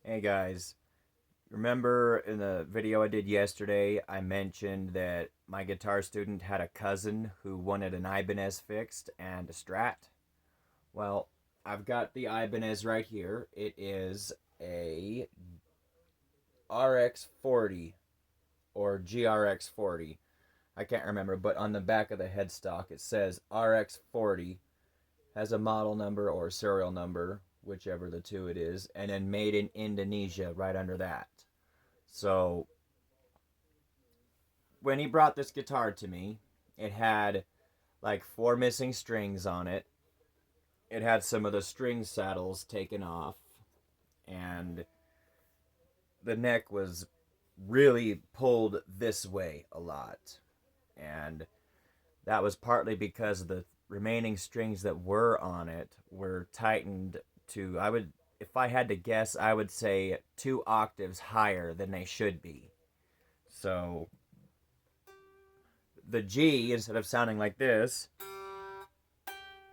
Hey guys, remember in the video I did yesterday, I mentioned that my guitar student had a cousin who wanted an Ibanez fixed and a Strat? Well, I've got the Ibanez right here. It is a RX40 or GRX40. I can't remember, but on the back of the headstock it says RX40, has a model number or serial number, whichever the two it is, and then made in Indonesia right under that. So when he brought this guitar to me, it had like four missing strings on it. It had some of the string saddles taken off, and the neck was really pulled this way a lot. And that was partly because the remaining strings that were on it were tightened to, I would, if I had to guess, I would say 2 octaves higher than they should be. So the G, instead of sounding like this,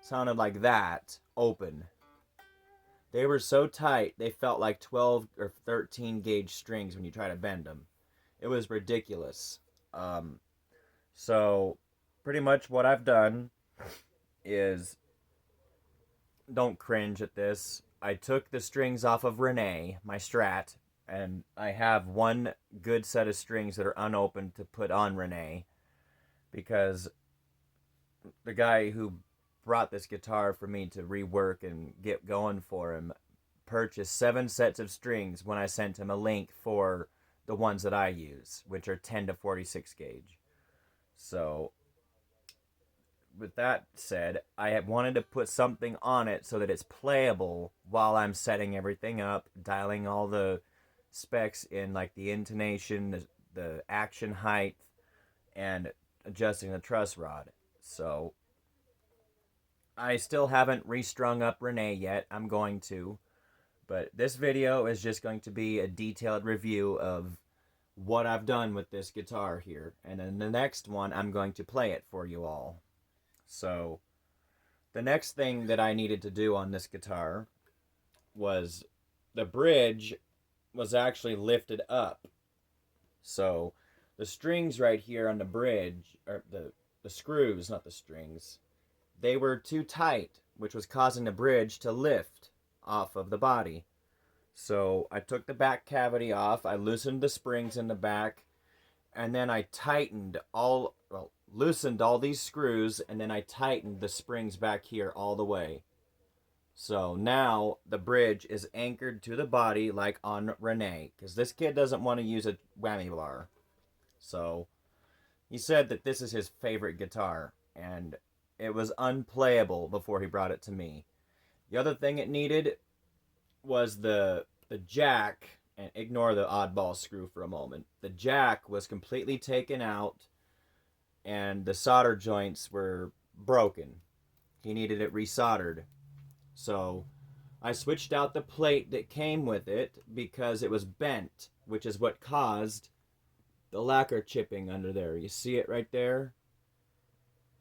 sounded like that, open. They were so tight, they felt like 12 or 13 gauge strings when you try to bend them. It was ridiculous. Um, so, pretty much what I've done is, don't cringe at this. I took the strings off of Renee, my Strat, and I have one good set of strings that are unopened to put on Renee because the guy who brought this guitar for me to rework and get going for him purchased 7 sets of strings when I sent him a link for the ones that I use, which are 10 to 46 gauge. So, with that said, I had wanted to put something on it so that it's playable while I'm setting everything up, dialing all the specs in, like the intonation, the action height, and adjusting the truss rod. So, I still haven't restrung up Renee yet. I'm going to. But this video is just going to be a detailed review of what I've done with this guitar here. And in the next one, I'm going to play it for you all. So, the next thing that I needed to do on this guitar was the bridge was actually lifted up. So, the strings right here on the bridge, or the screws, not the strings, they were too tight, which was causing the bridge to lift off of the body. So I took the back cavity off, I loosened the springs in the back, and then I loosened all these screws, and then I tightened the springs back here all the way. So now the bridge is anchored to the body like on Renee, because this kid doesn't want to use a whammy bar. So he said that this is his favorite guitar, and it was unplayable before he brought it to me. The other thing it needed was the jack, and ignore the oddball screw for a moment. The jack was completely taken out, and the solder joints were broken. He needed it resoldered. So I switched out the plate that came with it because it was bent, which is what caused the lacquer chipping under there. You see it right there?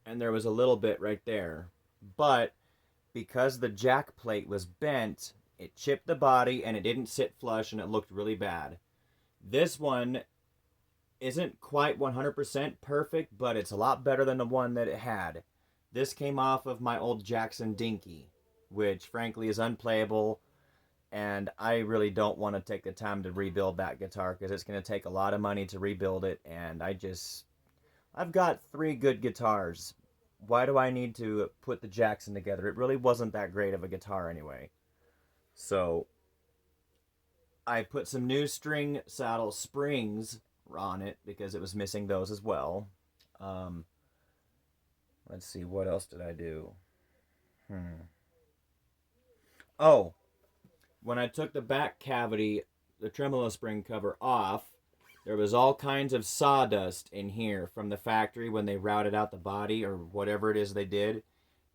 And there was a little bit right there. But because the jack plate was bent, it chipped the body and it didn't sit flush and it looked really bad. This one isn't quite 100% perfect, but it's a lot better than the one that it had. This came off of my old Jackson Dinky, which frankly is unplayable, and I really don't want to take the time to rebuild that guitar because it's going to take a lot of money to rebuild it, and I've got 3 good guitars. Why do I need to put the Jackson together? It really wasn't that great of a guitar anyway. So I put some new string saddle springs on it because it was missing those as well. Um, let's see, what else did I do? Oh, when I took the back cavity, the tremolo spring cover off, there was all kinds of sawdust in here from the factory when they routed out the body or whatever it is they did.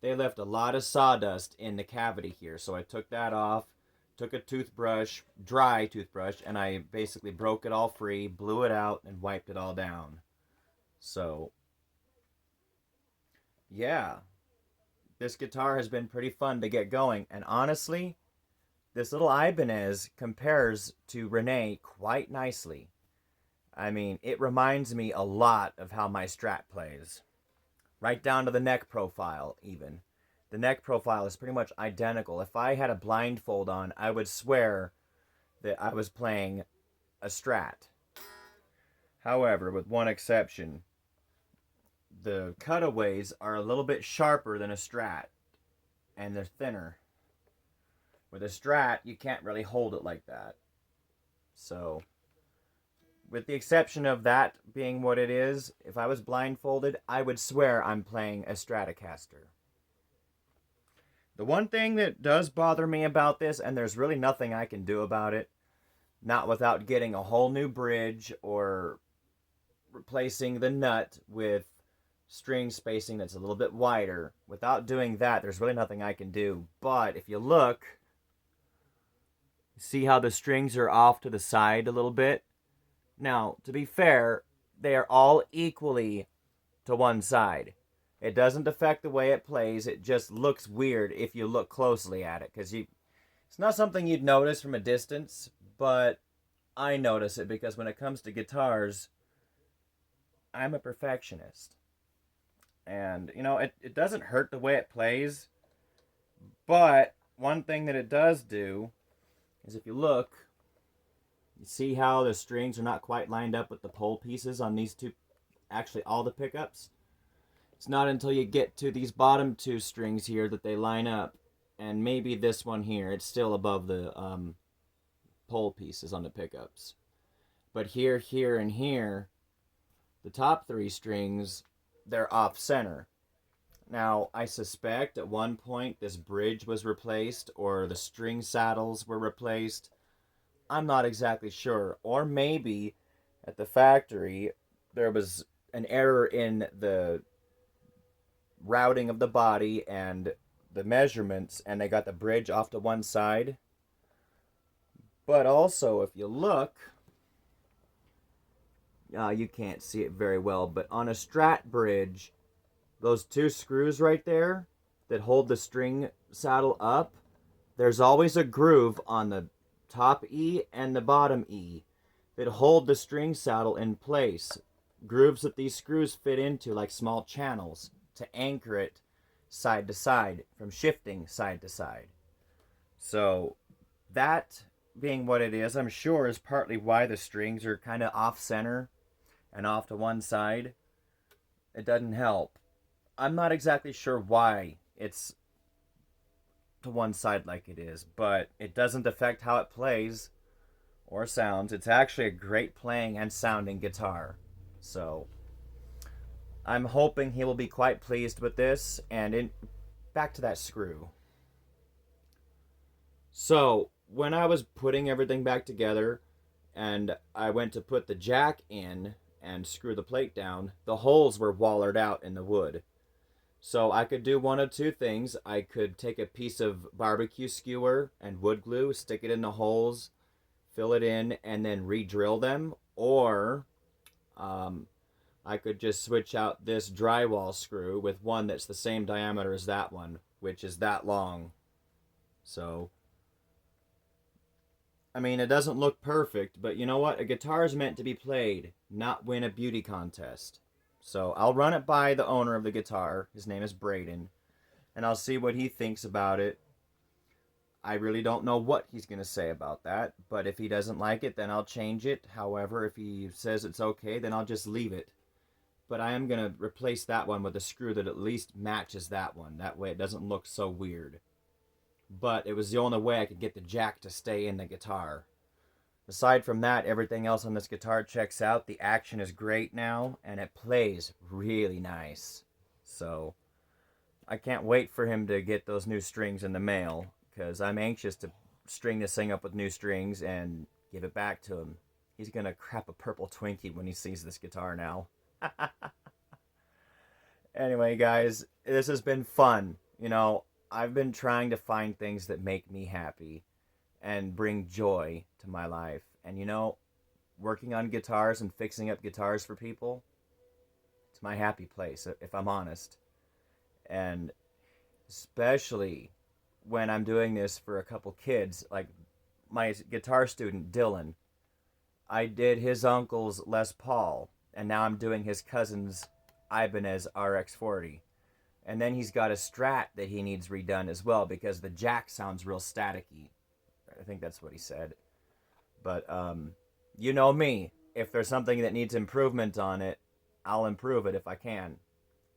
They left a lot of sawdust in the cavity here, so I took that off, took a toothbrush, dry toothbrush, and I basically broke it all free, blew it out, and wiped it all down. So, yeah, this guitar has been pretty fun to get going, and honestly, this little Ibanez compares to Renee quite nicely. I mean, it reminds me a lot of how my Strat plays. Right down to the neck profile, even. The neck profile is pretty much identical. If I had a blindfold on, I would swear that I was playing a Strat. However, with one exception, the cutaways are a little bit sharper than a Strat, and they're thinner. With a Strat, you can't really hold it like that. So, with the exception of that being what it is, if I was blindfolded, I would swear I'm playing a Stratocaster. The one thing that does bother me about this, and there's really nothing I can do about it, not without getting a whole new bridge or replacing the nut with string spacing that's a little bit wider. Without doing that, there's really nothing I can do. But if you look, see how the strings are off to the side a little bit? Now, to be fair, they are all equally to one side. It doesn't affect the way it plays. It just looks weird if you look closely at it. Because it's not something you'd notice from a distance, but I notice it because when it comes to guitars, I'm a perfectionist. And, you know, it doesn't hurt the way it plays. But one thing that it does do is if you look, you see how the strings are not quite lined up with the pole pieces on these two, actually all the pickups? It's not until you get to these bottom two strings here that they line up. And maybe this one here, it's still above the pole pieces on the pickups. But here, here, and here, the top three strings, they're off center. Now, I suspect at one point this bridge was replaced or the string saddles were replaced. I'm not exactly sure. Or maybe at the factory there was an error in the routing of the body and the measurements, and they got the bridge off to one side. But also, if you look, you can't see it very well, but on a Strat bridge, those two screws right there that hold the string saddle up, there's always a groove on the top E and the bottom E that hold the string saddle in place. Grooves that these screws fit into like small channels to anchor it side to side from shifting side to side. So that being what it is, I'm sure is partly why the strings are kind of off center and off to one side. It doesn't help. I'm not exactly sure why it's to one side like it is, but it doesn't affect how it plays or sounds. It's actually a great playing and sounding guitar. So I'm hoping he will be quite pleased with this. And back to that screw. So when I was putting everything back together and I went to put the jack in and screw the plate down, the holes were wallered out in the wood. So I could do one of two things. I could take a piece of barbecue skewer and wood glue, stick it in the holes, fill it in, and then re-drill them. Or I could just switch out this drywall screw with one that's the same diameter as that one, which is that long. So, I mean, it doesn't look perfect, but you know what? A guitar is meant to be played, not win a beauty contest. So I'll run it by the owner of the guitar. His name is Braden. And I'll see what he thinks about it. I really don't know what he's going to say about that. But if he doesn't like it, then I'll change it. However, if he says it's okay, then I'll just leave it. But I am going to replace that one with a screw that at least matches that one. That way it doesn't look so weird. But it was the only way I could get the jack to stay in the guitar. Aside from that, everything else on this guitar checks out. The action is great now, and it plays really nice. So, I can't wait for him to get those new strings in the mail, because I'm anxious to string this thing up with new strings and give it back to him. He's going to crap a purple Twinkie when he sees this guitar now. Anyway, guys, this has been fun. You know, I've been trying to find things that make me happy and bring joy to my life. And you know, working on guitars and fixing up guitars for people, it's my happy place, if I'm honest. And especially when I'm doing this for a couple kids, like my guitar student Dylan. I did his uncle's Les Paul, and now I'm doing his cousin's Ibanez rx40. And then he's got a Strat that he needs redone as well because the jack sounds real staticky. I think that's what he said. But you know me. If there's something that needs improvement on it, I'll improve it if I can.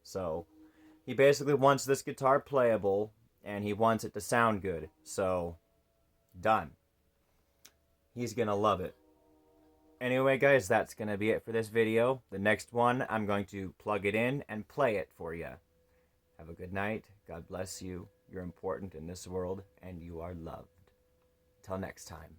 So he basically wants this guitar playable, and he wants it to sound good. So, done. He's gonna love it. Anyway, guys, that's gonna be it for this video. The next one, I'm going to plug it in and play it for you. Have a good night. God bless you. You're important in this world, and you are loved. Till next time.